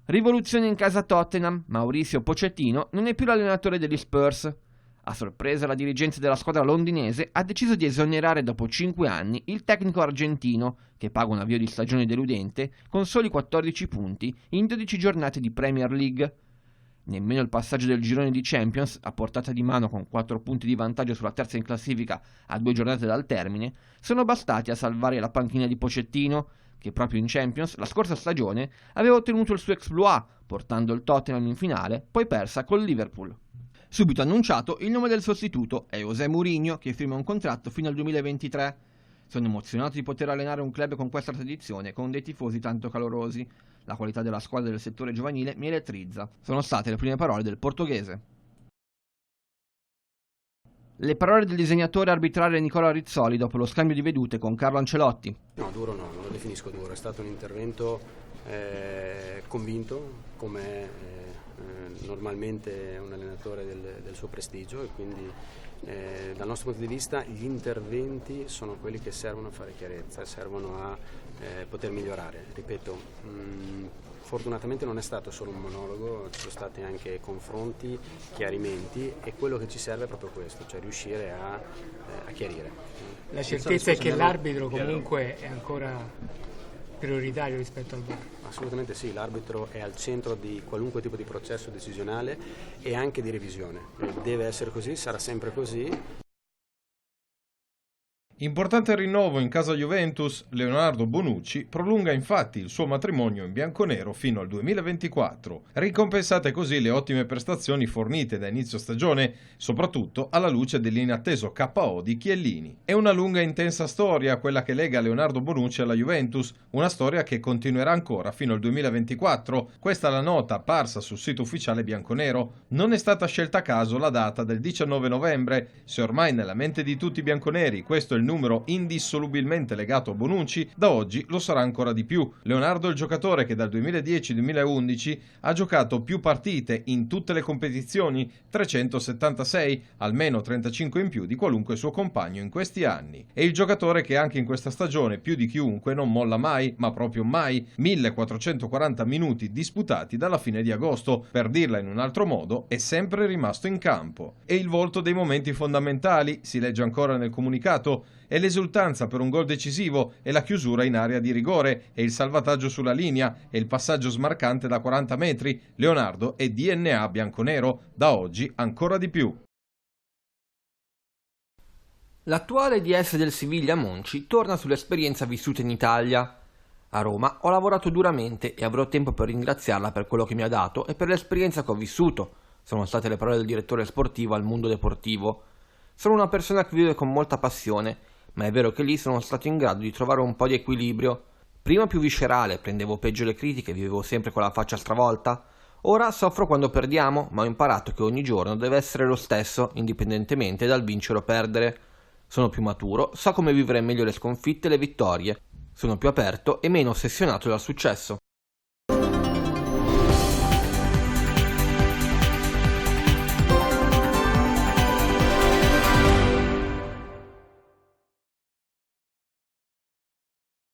Rivoluzione in casa Tottenham, Mauricio Pochettino non è più l'allenatore degli Spurs. A sorpresa la dirigenza della squadra londinese ha deciso di esonerare dopo 5 anni il tecnico argentino, che paga un avvio di stagione deludente con soli 14 punti in 12 giornate di Premier League. Nemmeno il passaggio del girone di Champions, a portata di mano con 4 punti di vantaggio sulla terza in classifica a 2 giornate dal termine, sono bastati a salvare la panchina di Pochettino, che proprio in Champions la scorsa stagione aveva ottenuto il suo exploit, portando il Tottenham in finale, poi persa col Liverpool. Subito annunciato, il nome del sostituto è José Mourinho, che firma un contratto fino al 2023. Sono emozionato di poter allenare un club con questa tradizione, con dei tifosi tanto calorosi. La qualità della squadra del settore giovanile mi elettrizza. Sono state le prime parole del portoghese. Le parole del disegnatore arbitrale Nicola Rizzoli dopo lo scambio di vedute con Carlo Ancelotti. No, duro no, non lo definisco duro, è stato un intervento convinto, come normalmente un allenatore del suo prestigio, e quindi dal nostro punto di vista gli interventi sono quelli che servono a fare chiarezza, servono a poter migliorare. Ripeto, fortunatamente non è stato solo un monologo, ci sono stati anche confronti, chiarimenti, e quello che ci serve è proprio questo, cioè riuscire a chiarire. La certezza è che l'arbitro comunque è ancora prioritario rispetto al VAR. Assolutamente sì, l'arbitro è al centro di qualunque tipo di processo decisionale e anche di revisione. Deve essere così, sarà sempre così. Importante rinnovo in casa Juventus, Leonardo Bonucci prolunga infatti il suo matrimonio in bianconero fino al 2024, ricompensate così le ottime prestazioni fornite da inizio stagione, soprattutto alla luce dell'inatteso KO di Chiellini. È una lunga e intensa storia quella che lega Leonardo Bonucci alla Juventus, una storia che continuerà ancora fino al 2024, questa è la nota apparsa sul sito ufficiale bianconero. Non è stata scelta a caso la data del 19 novembre, se ormai nella mente di tutti i bianconeri questo è il numero indissolubilmente legato a Bonucci, da oggi lo sarà ancora di più. Leonardo è il giocatore che dal 2010-2011 ha giocato più partite in tutte le competizioni, 376, almeno 35 in più di qualunque suo compagno in questi anni. È il giocatore che anche in questa stagione più di chiunque non molla mai, ma proprio mai, 1440 minuti disputati dalla fine di agosto, per dirla in un altro modo, è sempre rimasto in campo. È il volto dei momenti fondamentali, si legge ancora nel comunicato, è l'esultanza per un gol decisivo, è la chiusura in area di rigore, è il salvataggio sulla linea, è il passaggio smarcante da 40 metri. Leonardo è DNA bianconero, da oggi ancora di più. L'attuale DS del Siviglia Monchi torna sull'esperienza vissuta in Italia. A Roma ho lavorato duramente e avrò tempo per ringraziarla per quello che mi ha dato e per l'esperienza che ho vissuto. Sono state le parole del direttore sportivo al Mondo Deportivo. Sono una persona che vive con molta passione, ma è vero che lì sono stato in grado di trovare un po' di equilibrio. Prima più viscerale, prendevo peggio le critiche, vivevo sempre con la faccia stravolta. Ora soffro quando perdiamo, ma ho imparato che ogni giorno deve essere lo stesso, indipendentemente dal vincere o perdere. Sono più maturo, so come vivere meglio le sconfitte e le vittorie. Sono più aperto e meno ossessionato dal successo.